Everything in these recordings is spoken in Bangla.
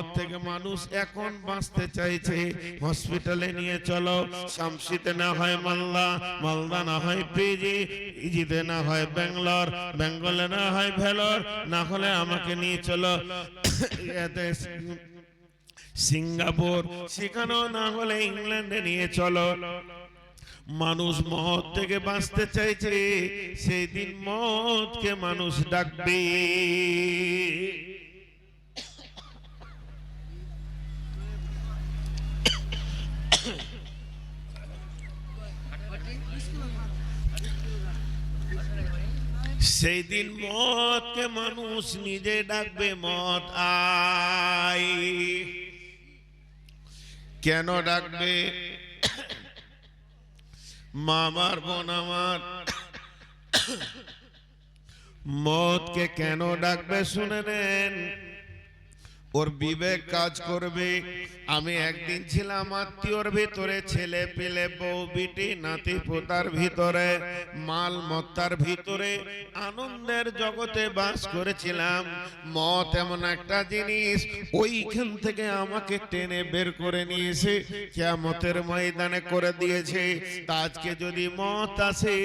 মদ থেকে মানুষ এখন বাঁচতে চাইছে। হসপিটালে নিয়ে চলো, শামসিতে না হয় মালদা, মালদা না হয় পিজি, পিজিতে না হয় ব্যাঙ্গালোর, বেঙ্গলে না হয় ভেলোর, না হলে আমাকে নিয়ে চলো সিঙ্গাপুর, সেখানেও না হলে ইংল্যান্ডে নিয়ে চলো। মানুষ মদ থেকে বাঁচতে চাইছে, সেই দিন মদকে মানুষ ডাকবে। সেই দিন মদকে মানুষ নিজে ডাকবে, মদ আয়। কেন ডাকবে? মা আমার, বোন আমার, মদকে কেন ডাকবে শুনে নেন, ওর বিবেক কাজ করবে। আমি একদিন ছিলাম আত্মীয়র ভিতরে, ছেলে পেলে, বউ বিটি নাতি পোতার ভিতরে, মাল মত্তার ভিতরে আনন্দের জগতে বাস করেছিলাম। মদ এমন একটা জিনিস, ওইখান থেকে আমাকে টেনে বের করে নিয়েছে, কিয়ামতের ময়দানে করে দিয়েছে। তা আজকে যদি মদ আসে,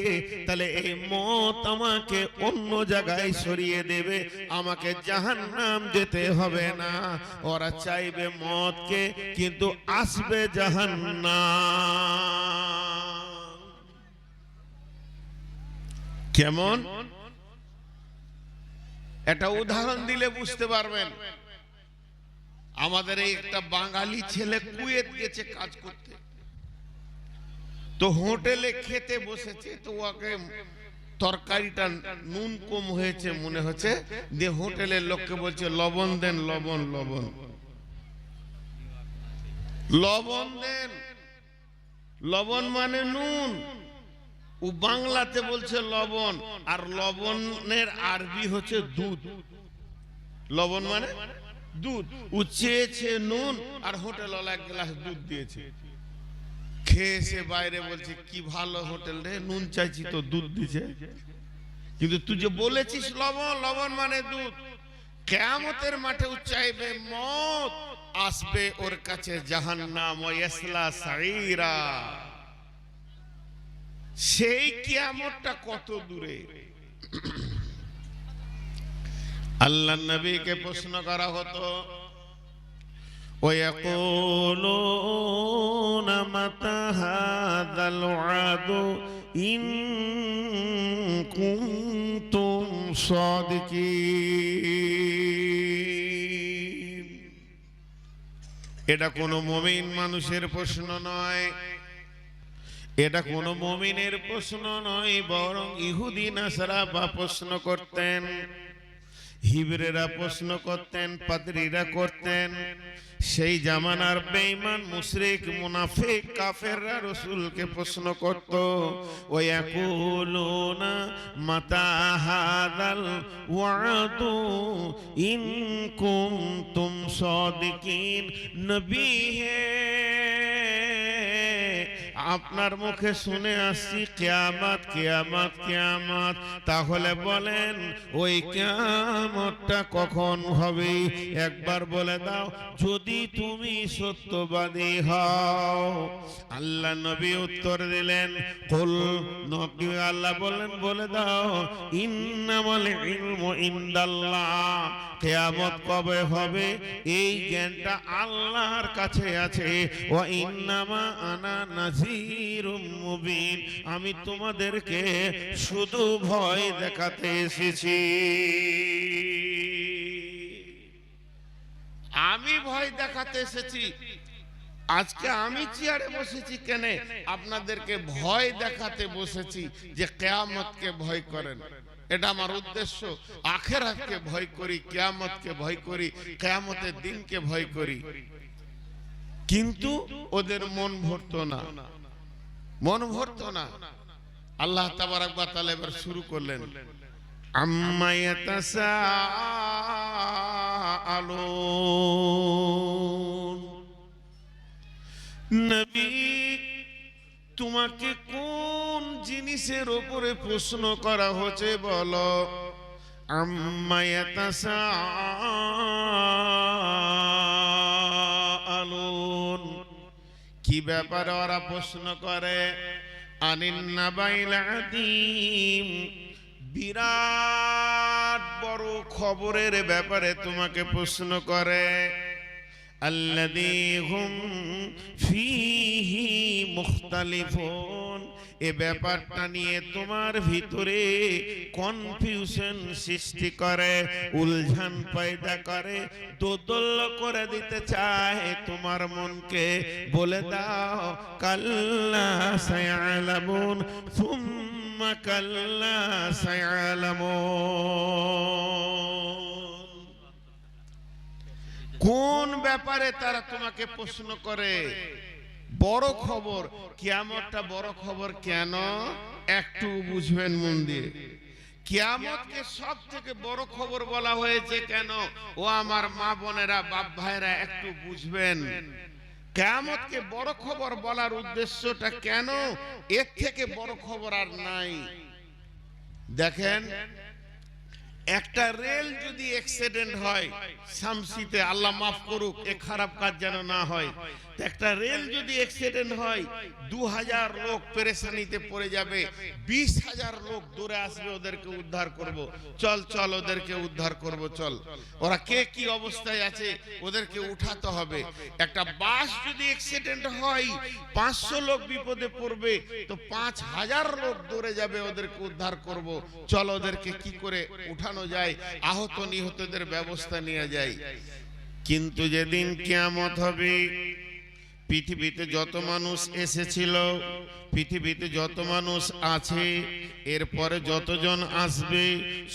তাহলে এই মদ আমাকে অন্য জায়গায় সরিয়ে দেবে, আমাকে জাহান্নাম যেতে হবে না। ওরা চাইবে মদকে, কিন্তু আসবে জাহান্নাম। কেমন? একটা উদাহরণ দিলে বুঝতে পারবেন। আমাদের এই একটা বাঙালি ছেলে কুয়েত গেছে কাজ করতে, তো হোটেলে খেতে বসেছে, তো ওকে তরকারিটা নুন কম হয়েছে মনে হচ্ছে, দিয়ে হোটেলের লোককে বলছে লবণ দেন, লবণ লবণ লবণ দেন। লবণ মানে নুন, ও বাংলাতে বলছে লবণ, আর লবণের আরবি হচ্ছে দুধ। লবণ মানে দুধ। ও চেয়েছে নুন, আর হোটেলওয়ালা এক গ্লাস দুধ দিয়েছে। খেয়ে এসে বাইরে বলছে কি ভালো হোটেল রে, নুন চাইছি তো দুধ দিছে, কিন্তু তুই যে বলেছিস লবণ, লবণ মানে দুধ। কিয়ামতের মাঠে ও চাইবে মত, আসবে ওর কাছে জাহান্নাম, ওয়াসলা সাইরা। সেই কিয়ামতটা কত দূরে। আল্লাহ নবীকে প্রশ্ন করা হতো, ويقولون متى هذا الوعد إن كنتم صادقين। এটা কোনো মুমিন মানুষের প্রশ্ন নয়, এটা কোনো মুমিনের প্রশ্ন নয়, বরং ইহুদি নাসারা বা প্রশ্ন করতেন, হিবরেরা প্রশ্ন করতেন, পাদ্রীরা করতেন। সেই জামানার বেঈমান মুশরিক মুনাফিক কাফেররা রাসূলকে প্রশ্ন করত, ওয়ায়াকুলুনা মাতা হাযাল ওয়াদু ইন কুনতুম সাদিকিন। নবী হে, আপনার মুখে শুনে আসছি কিয়ামত কিয়ামত কিয়ামত, তাহলে বলেন ওই কিয়ামতটা কখন হবে? একবার বলে দাও যদি তুমি সত্যবাদী হও। আল্লাহ নবী উত্তর দিলেন, কুল, নবী আল্লাহ বলেন বলে দাও, ইন্নামাল ইলমু ইনদাল্লাহ, কিয়ামত কবে হবে এই জ্ঞানটা আল্লাহর কাছে আছে। ওয়া ইন্নামা আনা নাযীরুম মুবিন, আমি তোমাদেরকে শুধু ভয় দেখাতে এসেছি। আমি ভয় দেখাতে এসেছি। আজকে আমি চেয়ারে বসেছি কেন? আপনাদেরকে ভয় দেখাতে বসেছি যে কিয়ামতকে ভয় করেন। এটা আমার উদ্দেশ্য। আখিরাতকে ভয় করি, কিয়ামতকে ভয় করি, কিয়ামতের দিনকে ভয় করি। কিন্তু ওদের মন ভরতো না, মন ভরতো না। আল্লাহ তাবারাক ওয়া তাআলা এবার শুরু করলেন, আম্মা ইয়াতাসাআলুন। নবী, তোমাকে কোন জিনিসের উপরে প্রশ্ন করা হচ্ছে বলো। আম্মা ইয়াতাসাআলুন, কি ব্যাপারে ওরা প্রশ্ন করে? আনিন নাবাইল আযীম, বিরাট বড় খবরের ব্যাপারে তোমাকে প্রশ্ন করে। আল্লাযী হুম ফীহি মুখতালিফুন, এ ব্যাপারটা নিয়ে তোমার ভিতরে কনফিউশন সৃষ্টি করে, উলঝন পয়দা করে, দোদুল্য করে দিতে চায় তোমার মনকে। বলে দাও কাল্লা সায়ালামুন সুম্মা কাল্লা সায়ালামুন। কোন ব্যাপারে তারা তোমাকে প্রশ্ন করে? বড় খবর, কিয়ামতটা বড় খবর কেন? একটু বুঝবেন মন দিয়ে। কিয়ামতকে সব থেকে বড় খবর বলা হয়েছে কেন? ও আমার মা বোনেরা, বাপ ভাইরা, একটু বুঝবেন। কিয়ামতকে বড় খবর বলার উদ্দেশ্যটা কেন? এর থেকে বড় খবর আর নাই। দেখেন, একটা রেল যদি অ্যাক্সিডেন্ট হয় শামসিতে, আল্লাহ মাফ করুক, এ খারাপ কাজ যেন না হয়, একটা রেল যদি অ্যাক্সিডেন্ট হয় 2000 লোক পেরেশানিতে পড়ে যাবে, 20,000 লোক দূরে আসবে, ওদেরকে উদ্ধার করব, চল চল ওদেরকে উদ্ধার করব, চল। ওরা কে কি অবস্থায় আছে ওদেরকে উঠাতে হবে। একটা বাস যদি অ্যাক্সিডেন্ট হয় 500 লোক বিপদে পড়বে, তো 5000 লোক দূরে যাবে, ওদেরকে উদ্ধার করব, চল ওদেরকে কি করে উঠানো যায়, আহত নিহতদের ব্যবস্থা নিয়ে যায়। কিন্তু যেদিন কিয়ামত হবে, পৃথিবীতে যত মানুষ এসেছিল, পৃথিবীতে যত মানুষ আছে, এরপরে যতজন আসবে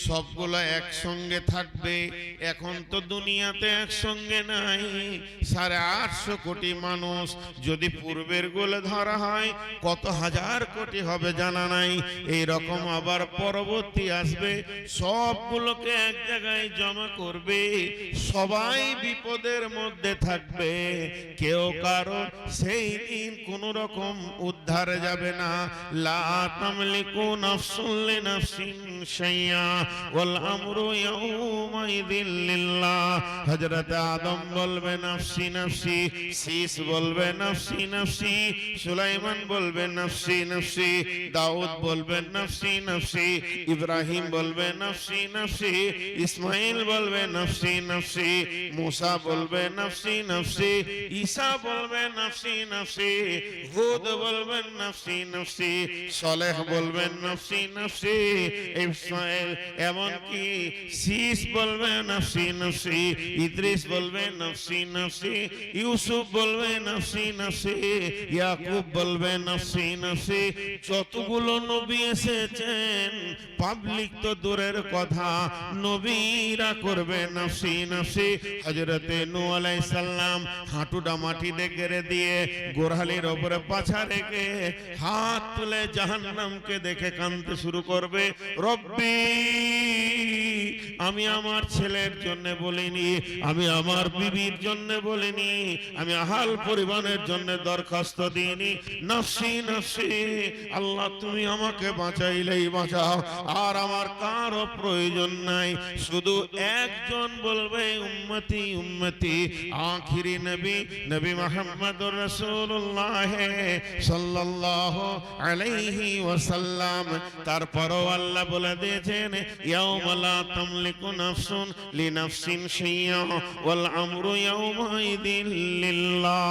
সবগুলো একসঙ্গে থাকবে। এখন তো দুনিয়াতে একসঙ্গে নাই, 850 কোটি মানুষ। যদি পূর্বের গুলো ধরা হয় কত হাজার কোটি হবে জানা নাই। এই রকম আবার পরবর্তী আসবে, সবগুলোকে এক জায়গায় জমা করবে, সবাই বিপদের মধ্যে থাকবে, কেউ কারো সেই দিন কোন রকম উদ্ধারে যাবে না। লা তামলিকু নাফসুন লিনাফসিন শাইআ ওয়াল আমরু ইয়াউমাইযিন লিল্লাহ। হযরত আদম বলবে নাফসি নাফসি, শীস বলবে নাফসি নাফসি, সুলাইমান বলবে নাফসি নাফসি, দাউদ বলবে নাফসি নাফসি, ইব্রাহিম বলবে নাফসি নাফসি, ইসমাইল বলবে নাফসি নাফসি, মুসা বলবে নাফসি নাফসি, ঈসা বলবে নাফসি নাফসি, হুদ বলবেন নাফসি নাফসি, সালেহ বলবেন নাফসি নাফসি, ইসমাইল এমনকি শীস বলবে নাফসি নাফসি, ইদ্রিস বলবে নাফসি নাফসি, ইউসুফ বলবে নাফসি নাফসি, ইয়াকুব বলবে নাফসি নাফসি। যতগুলো নবী এসেছেন, পাবলিক তো দূরের কথা, নবীরা করবে নাফসি নাফসি। হযরতে নূহ আলাইহিস সালাম হাঁটুটা মাটিতে গেড়ে দিয়ে গোড়ালির উপরে পাছা রেখে হাত তুলে জাহান্নামকে দেখে কাঁদতে শুরু করবে, রব্বি, আমি আমার ছেলের জন্য বলিনি, আমি আমার বিবির জন্য বলিনি, আমি আহাল পরিবারের জন্য দরখাস্ত দিইনি, নাফসি নাফসি। আল্লাহ তুমি আমাকে বাঁচাইলেই বাঁচাও, আর আমার কারো প্রয়োজন নাই। শুধু একজন বলবে উম্মতি উম্মতি, আখিরি নবী নবী মুহাম্মদুর রাসূলুল্লাহ সাল্লাল্লাহু আলাইহি ওয়াসাল্লাম। তারপরও আল্লাহ বলে দিয়েছেন ইয়াউমা লা তামলিকু নাফসুন লিনাফসিন শাইআ ওয়াল আমরু ইয়াউমাইযিন লিল্লাহ।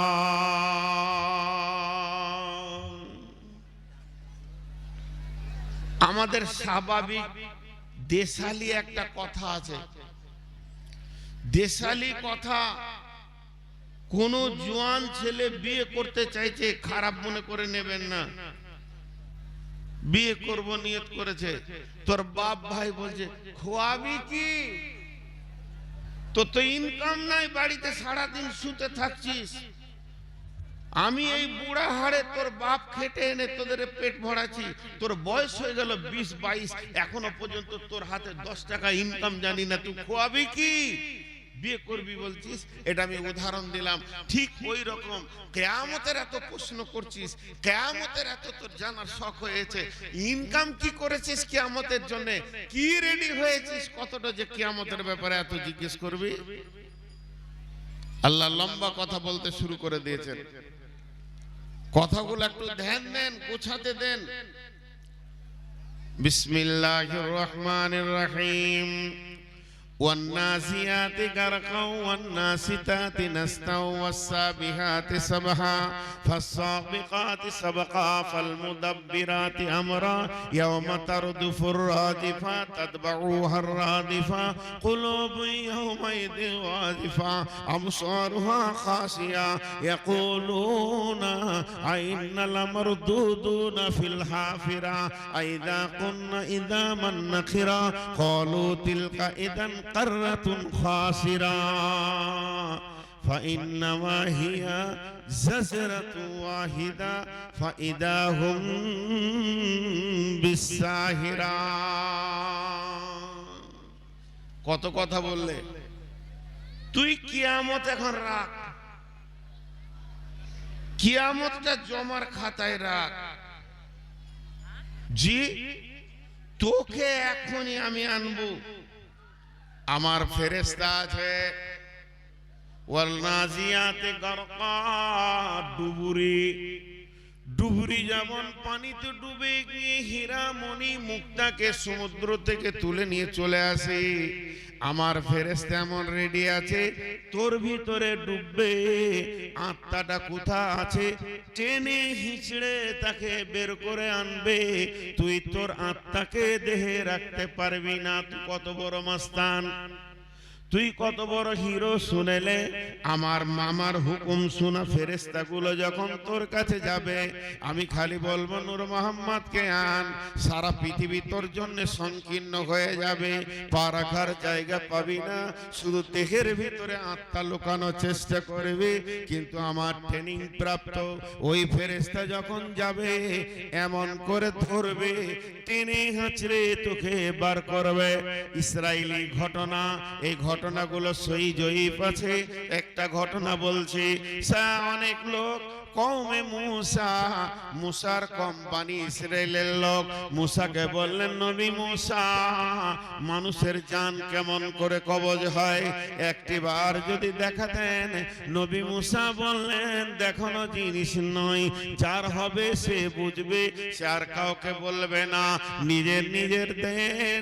আমাদের স্বাভাবিক দেশালি একটা কথা আছে, দেশালি কথা। কোন জোয়ান ছেলে বিয়ে করতে চাইছে, খারাপ মনে করে নেবেন না, বিয়ে করব নিয়ত করেছে, তোর বাপ ভাই বলছে খোয়াবি কি, তোর তো ইনকাম নাই, বাড়িতে সারাদিন শুতে থাকছিস, আমি এই বুড়া হাড়ে তোর বাপ খেটে এনে তোদের পেট ভরাচ্ছি, তোর বয়স হয়ে গেল 20-22, এখনো পর্যন্ত তোর হাতে 10 টাকা ইনকাম জানি না, তুই খোয়াবি কি, বিয়ে করবি বলছিস। এটা আমি উদাহরণ দিলাম। ঠিক ওই রকম কিয়ামতের এত প্রশ্ন করছিস, কিয়ামতের এত তোর জানার শখ হয়েছে, ইনকাম কি করেছিস কিয়ামতের জন্য, কি রেডি হয়েছিস, কতটা যে কিয়ামতের ব্যাপারে এত জিজ্ঞেস করবি। আল্লাহ লম্বা কথা বলতে শুরু করে দিয়েছেন। কথাগুলো একটু ধ্যান দেন, গোছাতে দেন। বিসমিল্লাহির রহমানির রহিম। والنازعات غرقا والناشطات نشطا والسابحات سبحا فالسابقات سبقا فالمدبرات أمرا يوم ترجف الراجفة تتبعها الرادفة قلوب يومئذ واجفة أبصارها خاشعة يقولون أئنا لمردودون في الحافرة أئذا كنا عظاما نخرة قالوا تلك إذا قرة خاسرة فإنما هي زجرة واحدة فإذا هم بالساهرة। কত কথা বললে। তুই কিয়ামত এখন রাখ, কিয়ামতটা জমার খাতায় রাখ। জি, তোকে এখনই আমি আনবো। আমার ফেরেশতা আছে, ওয়াল নাজিয়াতে গারকা, ডুবুরি। ডুবুরি যেমন পানিতে ডুবে গিয়ে হীরা মণি মুক্তাকে সমুদ্র থেকে তুলে নিয়ে চলে আসে, আমার ফেরেশতা এমন রেডি আছে, তোর ভিতরে ডুববে। আত্মাটা কোথা আছে টেনে হিচড়ে তাকে বের করে আনবে। তুই তোর আত্মাকে দেহে রাখতে পারবি না। তুই কত বড় মাস্তান, তুই কত বড় হিরো। শুনেলে আমার মামার হুকুম শোনা ফেরেশতাগুলো যখন তোর কাছে যাবে, আমি খালি বলবো নূর মোহাম্মদকে আন। সারা পৃথিবী তোর জন্য সংকীর্ণ হয়ে যাবে, পা রাখার জায়গা পাবি না। শুধু দেহের ভিতরে আত্মা লুকানোর চেষ্টা করবে, কিন্তু আমার ট্রেনিং প্রাপ্ত ওই ফেরেশতা যখন যাবে এমন করে ধরবে, টেনে হাঁচড়ে তোকে বার করবে। ইসরায়েলি ঘটনা, এই ঘটনাগুলো সহি জয়ীফ আছে। একটা ঘটনা বলছি, অনেক লোক কওমে মুসা, মুসার কোম্পানি ইসরায়েলের লোক মুসাকে বললেন, নবী মুসা, মানুষের জান কেমন করে কবজ হয় একটি বার যদি দেখাতেন। নবী মুসা বললেন, দেখানো জিনিস নয়, যার হবে সে বুঝবে, সে আর কাউকে বলবে না। নিজের নিজের দেহ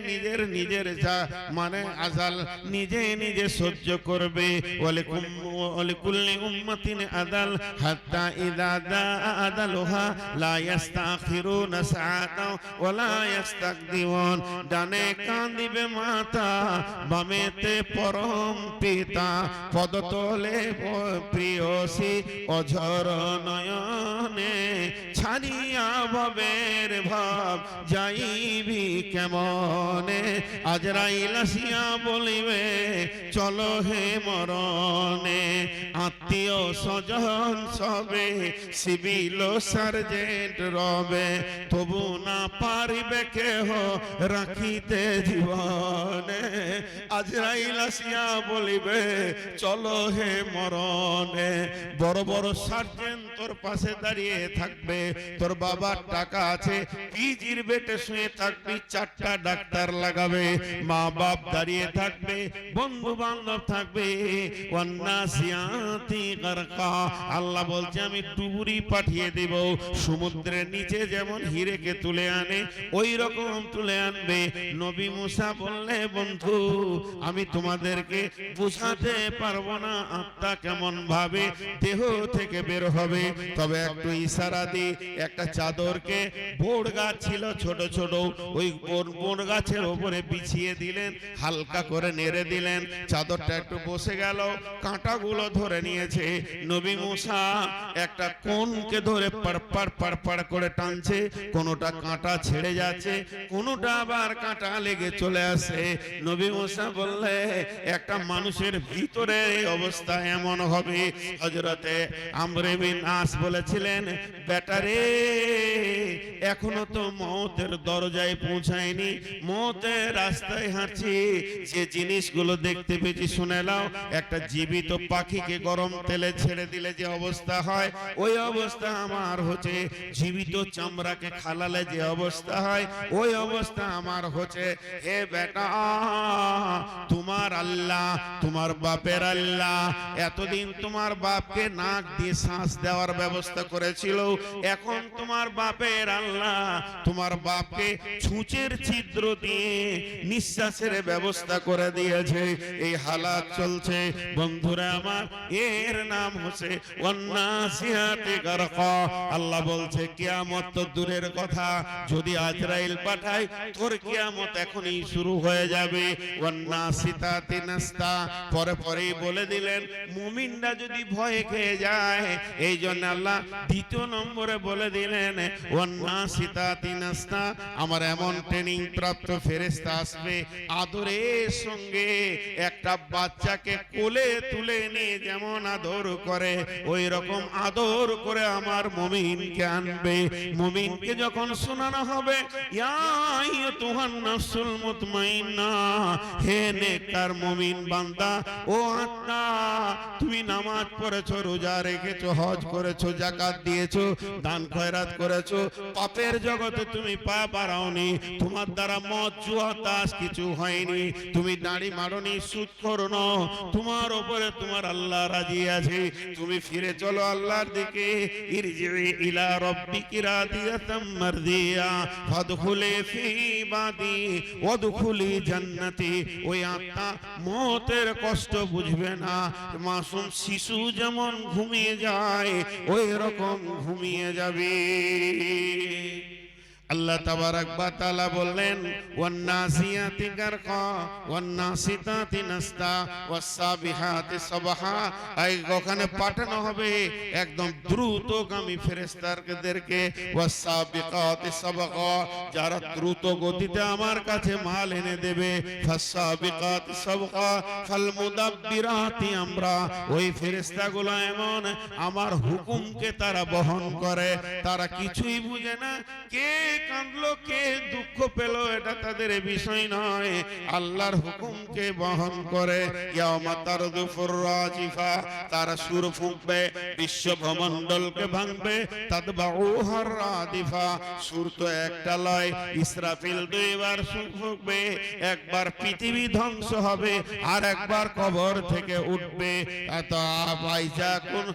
নিজের নিজের যা মানে আজাল নিজে নিজে সহ্য করবে। ওয়ালিকুল্লি উম্মাতিন আদাল হাত্তা ইযা দাআ আদালুহা লা ইস্তাখিরুনা সাআতাও ওয়া লা ইস্তাকদিমুন। ডানে কান দিবে মাতা, বামেতে পরম পিতা, পদতলে প্রিয়সী অঝর নয়নে। ছাড়িয়া ভবের ভাব যাইবি কেমনে। আজরাইল আসিয়া বলিবে, চলো হে মরণে। আত্মীয় স্বজন সবে সিভিল সার্জেন্ট রবে, তবু না পারিবে কেহ রাখিতে জীবনে। আজরাইল আসিয়া বলিবে, চলো হে মরণে। বড় বড় সার্জেন্ট তোর পাশে দাঁড়িয়ে থাকবে। তোর বাবার টাকা আছে, পিজির বেটে শুয়ে থাকবি, 4টা ডাক্তার লাগাবে। মা বাপ দাঁড়িয়ে থাকবে, বন্ধু বান্ধব থাকবে। ওয়ান্নাসিয়াতি গারকা, আল্লাহ বলছে আমি ডুবুরি পাঠিয়ে দেব। সমুদ্রের নিচে যেমন হিরেকে তুলে আনে ওই রকম তুলে আনবে। নবী মুসা বললে, বন্ধু আমি তোমাদেরকে বুঝাতে পারবো না আত্মা কেমন ভাবে দেহ থেকে বের হবে, তবে একটু ইশারা দি। একটা চাদরকে, বোড় গাছ ছিল ছোট ছোট, ওই বোড় গাছের উপরে বিছিয়ে দিলেন, হালকা করে নেড়ে দিলেন, চাদরটা একটু বসে গেল, কাঁটাগুলো ধরে নিয়েছে। নবী মুসা একটা কোনকে ধরে পাড় পাড় করে টানছে, কোনোটা কাঁটা ছেড়ে যাচ্ছে, কোনোটা আবার কাঁটা লেগে চলে আসে। নবী মুসা বললে, একটা মানুষের ভিতরে এই অবস্থা এমন হবে। হযরতে আমর বিন আস বলেছিলেন, বেটারে এখনো তো মওতের দরজায় পৌঁছায়নি, মওতের রাস্তায় হাঁটছি। যে জিনিসগুলো দেখতে পেয়েছি শুনে নাও। একটা জীবিত পাখিকে গরম তেলে ছেড়ে দিলে যে অবস্থা হয় ওই অবস্থা আমার হচ্ছে, জীবিত চামড়াকে খালালে যে অবস্থা হয় ওই অবস্থা আমার হচ্ছে। হে বেটা, তোমার আল্লাহ, তোমার বাপের আল্লাহ এতদিন তোমার বাপকে নাক দিয়ে শ্বাস দেওয়ার ব্যবস্থা করেছিল, এখন তোমার বাপের আল্লাহ তোমার বাপকে ছুঁচের ছিদ্র দিয়ে নিঃশ্বাসের ব্যবস্থা করে দিয়েছে। এই হালাত চলছে বন্ধুরা আমার, এর নাম হচ্ছে ওয়ান্নাসিয়াতি গারকা। আল্লাহ বলছে কিয়ামত তো দূরের কথা, যদি আজরাইল পাঠায় তোর কিয়ামত এখনই শুরু হয়ে যাবে। ওয়ান্নাসিতাতি নাস্তা, পরে পরেই বলে দিলেন মুমিনরা যদি ভয়ে খেয়ে যায়, এই জন্য আল্লাহ দ্বিতীয় নম্বরে বলে দিলেন ওয়ান্নাসিতাতি নাস্তা। আমার এমন ট্রেনিং প্রাপ্ত ফেরেশতা আসবে, আদরের সঙ্গে একটা বাচ্চাকে কোলে তুলে নিয়ে যেমন আদর করে ওই রকম আদর করে আমার মুমিনকে আনবে। মুমিনকে যখন শোনানো হবে ইয়া আইয়ুহান নাফসুল মুতমাইন্না, হে নেককার মুমিন বান্দা, ও আত্মা তুমি নামাজ পড়েছো, রোজা রেখেছো, হজ করেছো, যাকাত দিয়েছো, দান খয়রাত করেছো, পাপের জগতে তুমি পা বাড়াওনি, তোমার দ্বারা মদ জুয়া তাস কিছু হয়নি, তুমি দাড়ি মারনি, সুদ করো, তোমার উপরে তোমার আল্লাহ রাজি আছে, তুমি ফিরে চলো আল্লাহর দিকে। ইরজিই ইলা রাব্বিকি রাদিয়াতাম মারদিয়া ফাদখুলি ফি ইবাদি ওয়াদখুলি জান্নাতি। ওই আত্মা মওতের কষ্ট বুঝবে না, মাসুম শিশু যেমন ঘুমিয়ে যায় ওই রকম ঘুমিয়ে যাবে। আল্লাহ তাবারাক ওয়া তাআলা বললেন ওয়ান্নাসিয়াতি গারকা ওয়ান্নাসিতাতি নাস্তা ওয়াসসাবিহাতি সাবহা। এই ওখানে পাঠানো হবে একদম দ্রুতগামী ফেরেশতাদেরকে, ওয়াসসাবিকাতি সাবকা, যারা দ্রুত গতিতে আমার কাছে মাল এনে দেবে, ফাসসাবিকাতি সাবকা ফালমুদাব্বিরাতি আমরা। ওই ফেরেশতাগুলো এমন আমার হুকুমকে তারা বহন করে, তারা কিছুই বুঝে না, কে কাঁদলো কে দুঃখ পেল এটা তাদের বিষয় নয়, আল্লাহর হুকুমকে বহন করে। ইয়াউমা তারদুফুর রাজিফা, তারা সুর ফুঁকবে, বিশ্ব ভূমণ্ডলকে ভাঙবে, তাতবাউহার রাদিফা, সুর তো একটা লয়, ইসরাফিল দুইবার সুর ফুঁকবে, একবার পৃথিবী ধ্বংস হবে আর একবার কবর থেকে উঠবে। এত আবাইজা কোন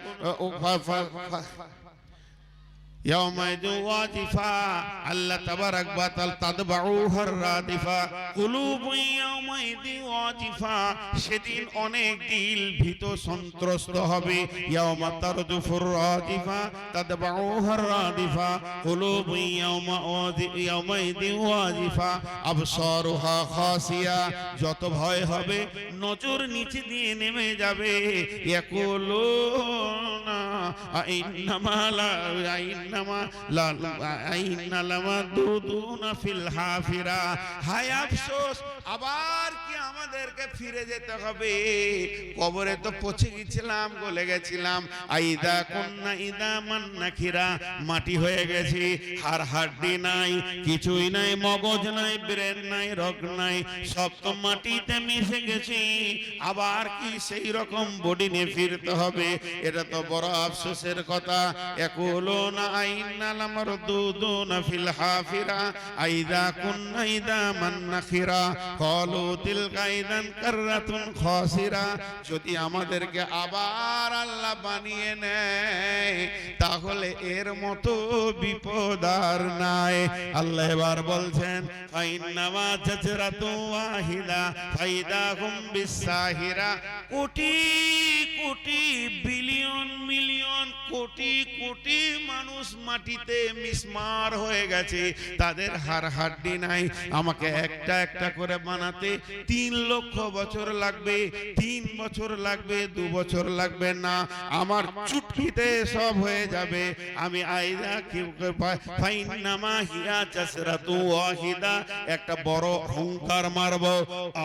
ইয়াউমাইযিন ওয়াজিফা, আল্লাহ তাবারাক ওয়া তাআলা তাতবাউহার রাদিফা কুলুবুন ইয়াউমাইযিন ওয়াজিফা, সেদিন অনেক দিল ভীত সন্ত্রস্ত হবে। ইয়াউমা তারজুফুর রাদিফা তাতবাউহার রাদিফা কুলুবুন ইয়াউমাইযিন ওয়াজিফা আবসারুহা খাসিয়া, যত ভয় হবে নজর নিচে দিয়ে নেমে যাবে। ইয়াকুলুনা আইন্নামা লা হায় আফসোস, আবার কি আমাদেরকে ফিরে যেতে হবে? কবরে তো পচে গেছিলাম, গলে গেছিলাম, আইদা কুন্না ইদা মান্নাখিরা, মাটি হয়ে গেছি, হাড় হাড্ডি নাই, কিছুই নাই, মগজ নাই, ব্রেন নাই, রগ নাই, সব তো মাটিতে মিশে গেছি, আবার কি সেই রকম বডি নিয়ে ফিরতে হবে? এটা তো বড় আফসোসের কথা। ইয়াকুলুনা আইন্না লামারদুদুনা ফিল হাফিরা আইদা কুন্না ইদা মান্নাখিরা ক্বালু তিলকা ইদান কাররাতুন খাসিরা। যদি আমাদেরকে আবার আল্লাহ বানিয়ে নেয় তাহলে এর মতো বিপদ আর নাই। আল্লাহ এবার বলছেন ফাইন্নামা জাজরাতু ওয়াহিদা ফাইদাহুম বিসাহিরা। কোটি কোটি বিলিয়ন মিলিয়ন কোটি কোটি মানুষ মাটিতে মিসমার হয়ে গেছে, তাদের হাড় হাড্ডি নাই। আমাকে একটা একটা করে বানাতে 3 লক্ষ বছর লাগবে, 3 বছর লাগবে, 2 বছর লাগবে না, আমার চুটকিতে সব হয়ে যাবে। আমি আইদা কি ফাইন্নামা হিয়া জাসরাতু ওয়াহিদা, একটা বড় হুঙ্কার মারব,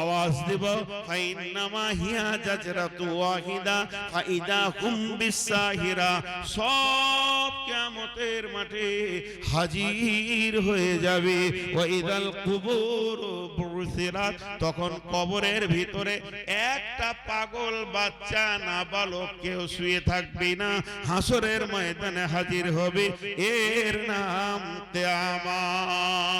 আওয়াজ দেব, ফাইন্নামা হিয়া জাসরাতু ওয়াহিদা ফাইদা হুম বিসাহিরা। সব কিয়ামতের মাঠে হাজির হয়ে যাবে। ওয়াইদাল কুবুর পুলসিরাত, তখন কবরের ভিতরে একটা পাগল বাচ্চা নাবালক কেউ শুয়ে থাকবে না, হাসরের ময়দানে হাজির হবে, এর নাম কিয়ামত।